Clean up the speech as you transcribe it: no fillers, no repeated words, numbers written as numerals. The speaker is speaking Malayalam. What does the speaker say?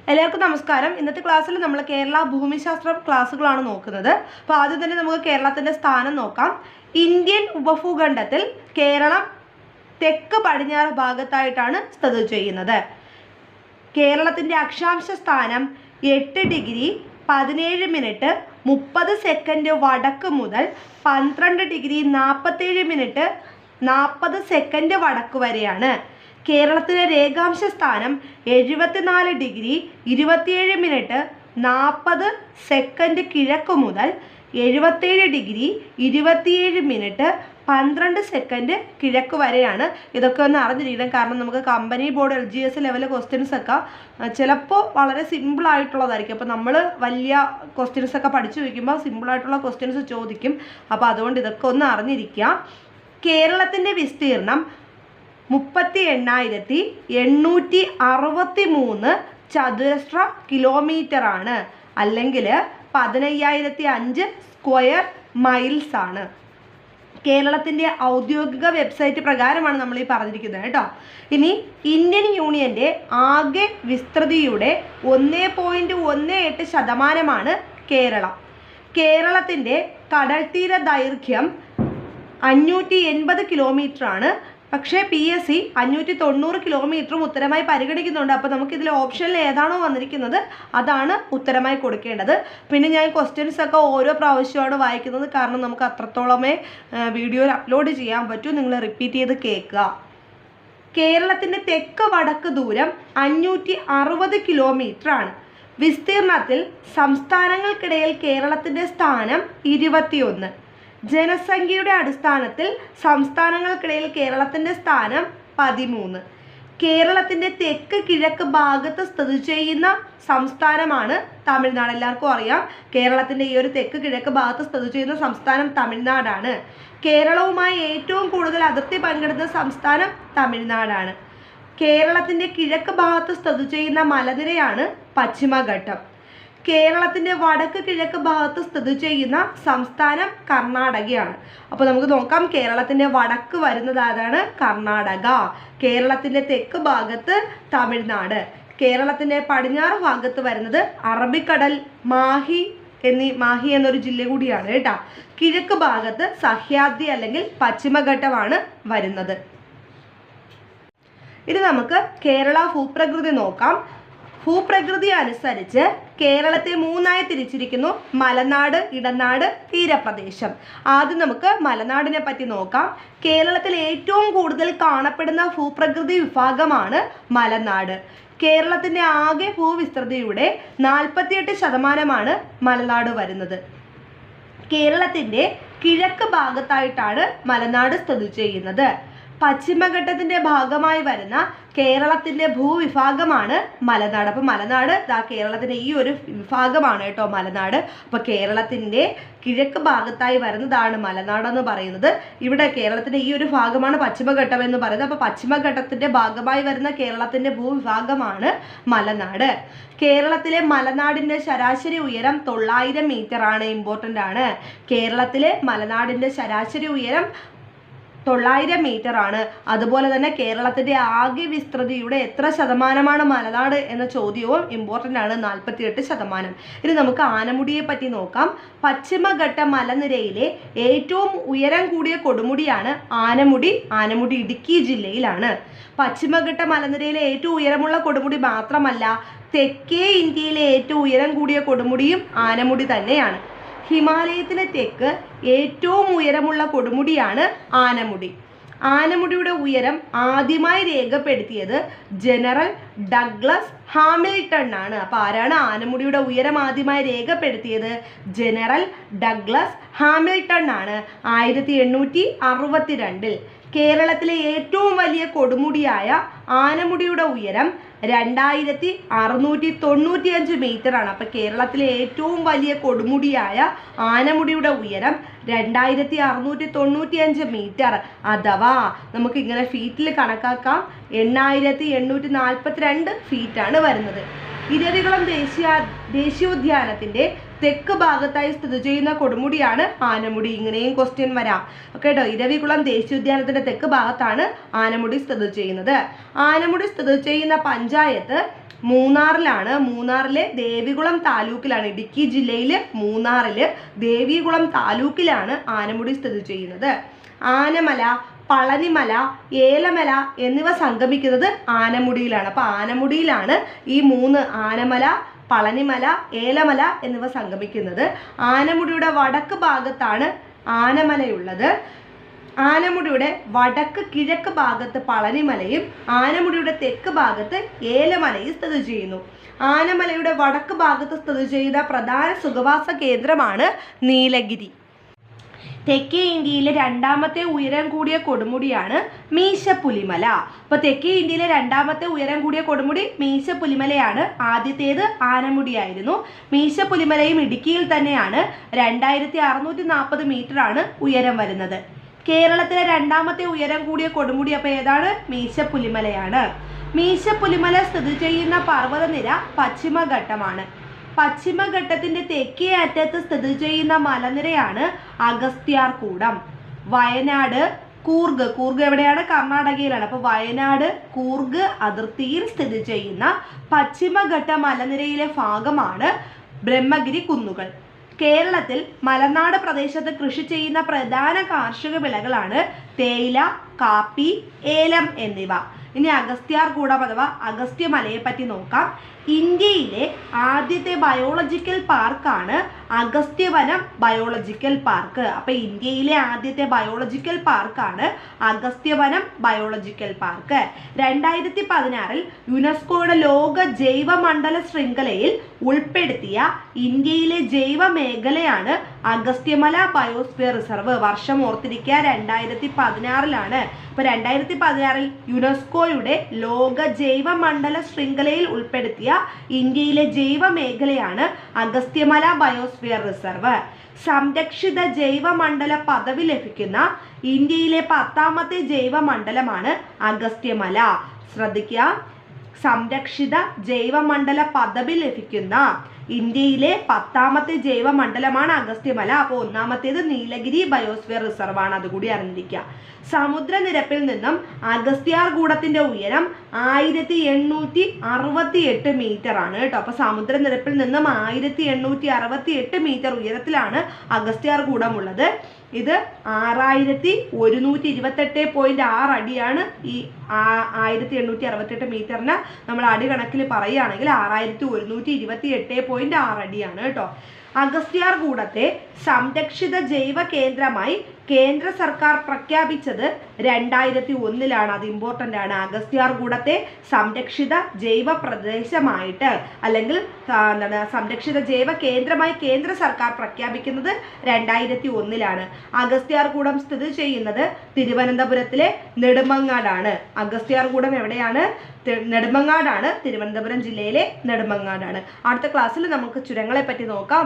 എല്ലാവർക്കും നമസ്കാരം. ഇന്നത്തെ ക്ലാസ്സിൽ നമ്മൾ കേരള ഭൂമിശാസ്ത്ര ക്ലാസ്സുകളാണ് നോക്കുന്നത്. അപ്പോൾ ആദ്യം തന്നെ നമുക്ക് കേരളത്തിൻ്റെ സ്ഥാനം നോക്കാം. ഇന്ത്യൻ ഉപഭൂഖണ്ഡത്തിൽ കേരളം തെക്ക് പടിഞ്ഞാറ് ഭാഗത്തായിട്ടാണ് സ്ഥിതി ചെയ്യുന്നത്. കേരളത്തിൻ്റെ അക്ഷാംശ സ്ഥാനം 8 ഡിഗ്രി 17 മിനിറ്റ് 30 സെക്കൻഡ് വടക്ക് മുതൽ 12 ഡിഗ്രി 47 മിനിറ്റ് 40 സെക്കൻഡ് വടക്ക് വരെയാണ്. കേരളത്തിലെ രേഖാംശ സ്ഥാനം 74 ഡിഗ്രി 27 മിനിറ്റ് 40 സെക്കൻഡ് കിഴക്ക് മുതൽ 77 ഡിഗ്രി 27 മിനിറ്റ് 12 സെക്കൻഡ് കിഴക്ക് വരെയാണ്. ഇതൊക്കെ ഒന്ന് അറിഞ്ഞിരിക്കണം, കാരണം നമുക്ക് company board LGS level questions ഒക്കെ ചിലപ്പോൾ വളരെ സിമ്പിളായിട്ടുള്ളതായിരിക്കും. അപ്പോൾ നമ്മൾ വലിയ ക്വസ്റ്റ്യൻസ് ഒക്കെ പഠിച്ചു വയ്ക്കുമ്പോൾ സിമ്പിളായിട്ടുള്ള ക്വസ്റ്റ്യൻസ് ചോദിക്കും. അപ്പോൾ അതുകൊണ്ട് ഇതൊക്കെ ഒന്ന് അറിഞ്ഞിരിക്കുക. കേരളത്തിൻ്റെ വിസ്തീർണം 38,863 ചതുരശ്ര കിലോമീറ്റർ ആണ്, അല്ലെങ്കിൽ 15,005 സ്ക്വയർ മൈൽസ് ആണ്. കേരളത്തിൻ്റെ ഔദ്യോഗിക വെബ്സൈറ്റ് പ്രകാരമാണ് നമ്മൾ ഈ പറഞ്ഞിരിക്കുന്നത് കേട്ടോ. ഇനി ഇന്ത്യൻ യൂണിയൻ്റെ ആകെ വിസ്തൃതിയുടെ 1.18% കേരളം. കേരളത്തിൻ്റെ കടൽത്തീര ദൈർഘ്യം 580 കിലോമീറ്റർ ആണ്. പക്ഷേ PSC 590 കിലോമീറ്ററും ഉത്തരമായി പരിഗണിക്കുന്നുണ്ട്. അപ്പോൾ നമുക്കിതിൽ ഓപ്ഷനിൽ ഏതാണോ വന്നിരിക്കുന്നത് അതാണ് ഉത്തരമായി കൊടുക്കേണ്ടത്. പിന്നെ ഞാൻ ക്വസ്റ്റ്യൻസ് ഒക്കെ ഓരോ പ്രാവശ്യമാണ് വായിക്കുന്നത്, കാരണം നമുക്ക് അത്രത്തോളമേ വീഡിയോയിൽ അപ്ലോഡ് ചെയ്യാൻ പറ്റൂ. നിങ്ങൾ റിപ്പീറ്റ് ചെയ്ത് കേൾക്കുക. കേരളത്തിൻ്റെ തെക്ക് വടക്ക് ദൂരം 560 കിലോമീറ്റർ ആണ്. വിസ്തീർണത്തിൽ സംസ്ഥാനങ്ങൾക്കിടയിൽ കേരളത്തിൻ്റെ സ്ഥാനം 21. ജനസംഖ്യയുടെ അടിസ്ഥാനത്തിൽ സംസ്ഥാനങ്ങൾക്കിടയിൽ കേരളത്തിൻ്റെ സ്ഥാനം 13. കേരളത്തിൻ്റെ തെക്ക് കിഴക്ക് ഭാഗത്ത് സ്ഥിതി ചെയ്യുന്ന സംസ്ഥാനമാണ് തമിഴ്നാട്. എല്ലാവർക്കും അറിയാം, കേരളത്തിൻ്റെ ഈ ഒരു തെക്ക് കിഴക്ക് ഭാഗത്ത് സ്ഥിതി ചെയ്യുന്ന സംസ്ഥാനം തമിഴ്നാടാണ്. കേരളവുമായി ഏറ്റവും കൂടുതൽ അതിർത്തി പങ്കിടുന്ന സംസ്ഥാനം തമിഴ്നാടാണ്. കേരളത്തിൻ്റെ കിഴക്ക് ഭാഗത്ത് സ്ഥിതി ചെയ്യുന്ന മലനിരയാണ് പശ്ചിമഘട്ടം. കേരളത്തിൻ്റെ വടക്ക് കിഴക്ക് ഭാഗത്ത് സ്ഥിതി ചെയ്യുന്ന സംസ്ഥാനം കർണാടകയാണ്. അപ്പോൾ നമുക്ക് നോക്കാം, കേരളത്തിൻ്റെ വടക്ക് വരുന്നത് ആരാണ്? കർണാടക. കേരളത്തിൻ്റെ തെക്ക് ഭാഗത്ത് തമിഴ്നാട്. കേരളത്തിൻ്റെ പടിഞ്ഞാറ് ഭാഗത്ത് വരുന്നത് അറബിക്കടൽ, മാഹി എന്നൊരു ജില്ല കൂടിയാണ് കേട്ടോ. കിഴക്ക് ഭാഗത്ത് സഹ്യാദ്രി അല്ലെങ്കിൽ പശ്ചിമഘട്ടമാണ് വരുന്നത്. ഇനി നമുക്ക് കേരള ഭൂപ്രകൃതി നോക്കാം. ഭൂപ്രകൃതി അനുസരിച്ച് കേരളത്തെ 3ആയി തിരിച്ചിരിക്കുന്നു: മലനാട്, ഇടനാട്, തീരപ്രദേശം. ആദ്യം നമുക്ക് മലനാടിനെ പറ്റി നോക്കാം. കേരളത്തിൽ ഏറ്റവും കൂടുതൽ കാണപ്പെടുന്ന ഭൂപ്രകൃതി വിഭാഗമാണ് മലനാട്. കേരളത്തിൻ്റെ ആകെ ഭൂവിസ്തൃതിയുടെ 48% മലനാട് വരുന്നത്. കേരളത്തിൻ്റെ കിഴക്ക് ഭാഗത്തായിട്ടാണ് മലനാട് സ്ഥിതി ചെയ്യുന്നത്. പശ്ചിമഘട്ടത്തിൻ്റെ ഭാഗമായി വരുന്ന കേരളത്തിൻ്റെ ഭൂവിഭാഗമാണ് മലനാട്. അപ്പോൾ മലനാട് കേരളത്തിൻ്റെ ഈ ഒരു വിഭാഗമാണ് കേട്ടോ മലനാട്. അപ്പോൾ കേരളത്തിൻ്റെ കിഴക്ക് ഭാഗത്തായി വരുന്നതാണ് മലനാടെന്ന് പറയുന്നത്. ഇവിടെ കേരളത്തിൻ്റെ ഈ ഒരു ഭാഗമാണ് പശ്ചിമഘട്ടം എന്ന് പറയുന്നത്. അപ്പോൾ പശ്ചിമഘട്ടത്തിൻ്റെ ഭാഗമായി വരുന്ന കേരളത്തിൻ്റെ ഭൂവിഭാഗമാണ് മലനാട്. കേരളത്തിലെ മലനാടിൻ്റെ ശരാശരി ഉയരം 900 മീറ്റർ ആണ്. ഇമ്പോർട്ടൻ്റ് ആണ്. കേരളത്തിലെ മലനാടിൻ്റെ ശരാശരി ഉയരം 900 മീറ്റർ ആണ്. അതുപോലെ തന്നെ കേരളത്തിൻ്റെ ആകെ വിസ്തൃതിയുടെ എത്ര ശതമാനമാണ് മലനാട് എന്ന ചോദ്യവും ഇമ്പോർട്ടൻ്റ് ആണ്, 48%. ഇനി നമുക്ക് ആനമുടിയെ പറ്റി നോക്കാം. പശ്ചിമഘട്ട മലനിരയിലെ ഏറ്റവും ഉയരം കൂടിയ കൊടുമുടിയാണ് ആനമുടി. ആനമുടി ഇടുക്കി ജില്ലയിലാണ്. പശ്ചിമഘട്ട മലനിരയിലെ ഏറ്റവും ഉയരമുള്ള കൊടുമുടി മാത്രമല്ല, തെക്കേ ഇന്ത്യയിലെ ഏറ്റവും ഉയരം കൂടിയ കൊടുമുടിയും ആനമുടി തന്നെയാണ്. ഹിമാലയത്തിലെ തെക്ക് ഏറ്റവും ഉയരമുള്ള കൊടുമുടിയാണ് ആനമുടി. ആനമുടിയുടെ ഉയരം ആദ്യമായി രേഖപ്പെടുത്തിയത് ജനറൽ ഡഗ്ലസ് ഹാമിൽട്ടൺ ആണ്. അപ്പോൾ ആരാണ് ആനമുടിയുടെ ഉയരം ആദ്യമായി രേഖപ്പെടുത്തിയത്? ജനറൽ ഡഗ്ലസ് ഹാമിൽട്ടൺ ആണ് 1862. കേരളത്തിലെ ഏറ്റവും വലിയ കൊടുമുടിയായ ആനമുടിയുടെ ഉയരം 2695 മീറ്റർ ആണ്. അപ്പോൾ കേരളത്തിലെ ഏറ്റവും വലിയ കൊടുമുടിയായ ആനമുടിയുടെ ഉയരം 2695 മീറ്റർ, അഥവാ നമുക്ക് ഇങ്ങനെ ഫീറ്റിൽ കണക്കാക്കാം, 8842 ഫീറ്റാണ് വരുന്നത്. ഇരവികുളം ദേശീയോദ്യാനത്തിൻ്റെ തെക്ക് ഭാഗത്തായി സ്ഥിതി ചെയ്യുന്ന കൊടുമുടിയാണ് ആനമുടി. ഇങ്ങനെയും ക്വസ്റ്റ്യൻ വരാം കേട്ടോ. ഇരവികുളം ദേശീയോദ്യാനത്തിന്റെ തെക്ക് ഭാഗത്താണ് ആനമുടി സ്ഥിതി ചെയ്യുന്നത്. ആനമുടി സ്ഥിതി ചെയ്യുന്ന പഞ്ചായത്ത് മൂന്നാറിലാണ്. മൂന്നാറിലെ ദേവികുളം താലൂക്കിലാണ്. ഇടുക്കി ജില്ലയിലെ മൂന്നാറില് ദേവികുളം താലൂക്കിലാണ് ആനമുടി സ്ഥിതി ചെയ്യുന്നത്. ആനമല, പളനിമല, ഏലമല എന്നിവ സംഗമിക്കുന്നത് ആനമുടിയിലാണ്. അപ്പോൾ ആനമുടിയിലാണ് ഈ 3 ആനമല, പളനിമല, ഏലമല എന്നിവ സംഗമിക്കുന്നത്. ആനമുടിയുടെ വടക്ക് ഭാഗത്താണ് ആനമലയുള്ളത്. ആനമുടിയുടെ വടക്ക് കിഴക്ക് ഭാഗത്ത് പളനിമലയും ആനമുടിയുടെ തെക്ക് ഭാഗത്ത് ഏലമലയും സ്ഥിതി ചെയ്യുന്നു. ആനമലയുടെ വടക്ക് ഭാഗത്ത് സ്ഥിതി ചെയ്യുന്ന പ്രധാന സുഖവാസ കേന്ദ്രമാണ് നീലഗിരി. തെക്കേ ഇന്ത്യയിലെ രണ്ടാമത്തെ ഉയരം കൂടിയ കൊടുമുടിയാണ് മീശപ്പുലിമല. അപ്പോൾ തെക്കേ ഇന്ത്യയിലെ രണ്ടാമത്തെ ഉയരം കൂടിയ കൊടുമുടി മീശപ്പുലിമലയാണ്. ആദ്യത്തേത് ആനമുടിയായിരുന്നു. മീശപ്പുലിമലയും ഇടുക്കിയിൽ തന്നെയാണ്. 2640 മീറ്ററാണ് ഉയരം വരുന്നത്. കേരളത്തിലെ രണ്ടാമത്തെ ഉയരം കൂടിയ കൊടുമുടി അപ്പോൾ ഏതാണ്? മീശപ്പുലിമലയാണ്. മീശപ്പുലിമല സ്ഥിതി ചെയ്യുന്ന പർവ്വതനിര പശ്ചിമഘട്ടമാണ്. പശ്ചിമഘട്ടത്തിന്റെ തെക്കേ അറ്റത്ത് സ്ഥിതി ചെയ്യുന്ന മലനിരയാണ് അഗസ്ത്യാർകൂടം. വയനാട്, കൂർഗ് എവിടെയാണ്? കർണാടകയിലാണ്. അപ്പോൾ വയനാട്, കൂർഗ് അതിർത്തിയിൽ സ്ഥിതി ചെയ്യുന്ന പശ്ചിമഘട്ട മലനിരയിലെ ഭാഗമാണ് ബ്രഹ്മഗിരി കുന്നുകൾ. കേരളത്തിൽ മലനാട് പ്രദേശത്ത് കൃഷി ചെയ്യുന്ന പ്രധാന കാർഷിക വിളകളാണ് തേയില, കാപ്പി, ഏലം എന്നിവ. ഇനി അഗസ്ത്യാർകൂടം അഥവാ അഗസ്ത്യമലയെ പറ്റി നോക്കാം. ഇന്ത്യയിലെ ആദ്യത്തെ ബയോളജിക്കൽ പാർക്കാണ് അഗസ്ത്യവനം ബയോളജിക്കൽ പാർക്ക്. അപ്പോൾ ഇന്ത്യയിലെ ആദ്യത്തെ ബയോളജിക്കൽ പാർക്കാണ് അഗസ്ത്യവനം ബയോളജിക്കൽ പാർക്ക്. 2016 യുനെസ്കോയുടെ ലോക ജൈവമണ്ഡല ശൃംഖലയിൽ ഉൾപ്പെടുത്തിയ ഇന്ത്യയിലെ ജൈവ മേഖലയാണ് അഗസ്ത്യമല ബയോസ്ഫിയർ റിസർവ്. വർഷം ഓർത്തിരിക്കുക, 2016. അപ്പോൾ 2016 യുനെസ്കോയുടെ ലോക ജൈവമണ്ഡല ശൃംഖലയിൽ ഉൾപ്പെടുത്തിയ ഇന്ത്യയിലെ ജൈവ മേഖലയാണ് അഗസ്ത്യമല ബയോസ്ഫിയർ റിസർവ്. സംരക്ഷിത ജൈവമണ്ഡല പദവി ലഭിക്കുന്ന ഇന്ത്യയിലെ 10ാമത്തെ ജൈവമണ്ഡലമാണ് അഗസ്ത്യമല. ശ്രദ്ധിക്കുക, സംരക്ഷിത ജൈവമണ്ഡല പദവി ലഭിക്കുന്ന ഇന്ത്യയിലെ 10ാമത്തെ ജൈവമണ്ഡലമാണ് അഗസ്ത്യമല. അപ്പോൾ 1ാമത്തേത് നീലഗിരി ബയോസ്ഫിയർ റിസർവ് ആണ്. അതുകൂടി അറിഞ്ഞിരിക്കുക. സമുദ്രനിരപ്പിൽ നിന്നും അഗസ്ത്യാർകൂടത്തിന്റെ ഉയരം 1868 മീറ്റർ ആണ് കേട്ടോ. അപ്പോൾ സമുദ്രനിരപ്പിൽ നിന്നും 1868 മീറ്റർ ഉയരത്തിലാണ് അഗസ്ത്യാർകൂടം ഉള്ളത്. ഇത് 6128.6 അടിയാണ്. ഈ 1868 മീറ്ററിന് നമ്മൾ അടി കണക്കിൽ പറയുകയാണെങ്കിൽ 6128.6 അടിയാണ് കേട്ടോ. അഗസ്ത്യാർകൂടത്തെ സംരക്ഷിത ജൈവ കേന്ദ്രമായി കേന്ദ്ര സർക്കാർ പ്രഖ്യാപിച്ചത് 2001 അത് ഇമ്പോർട്ടൻ്റ് ആണ്. അഗസ്ത്യാർകൂടത്തെ സംരക്ഷിത ജൈവ പ്രദേശമായിട്ട് അല്ലെങ്കിൽ സംരക്ഷിത ജൈവ കേന്ദ്രമായി കേന്ദ്ര സർക്കാർ പ്രഖ്യാപിക്കുന്നത് 2001 അഗസ്ത്യാർകൂടം സ്ഥിതി ചെയ്യുന്നത് തിരുവനന്തപുരത്തിലെ നെടുമങ്ങാടാണ്. അഗസ്ത്യാർകൂടം എവിടെയാണ്? നെടുമങ്ങാടാണ്. തിരുവനന്തപുരം ജില്ലയിലെ നെടുമങ്ങാടാണ്. അടുത്ത ക്ലാസ്സിൽ നമുക്ക് ചുരങ്ങളെ പറ്റി നോക്കാം.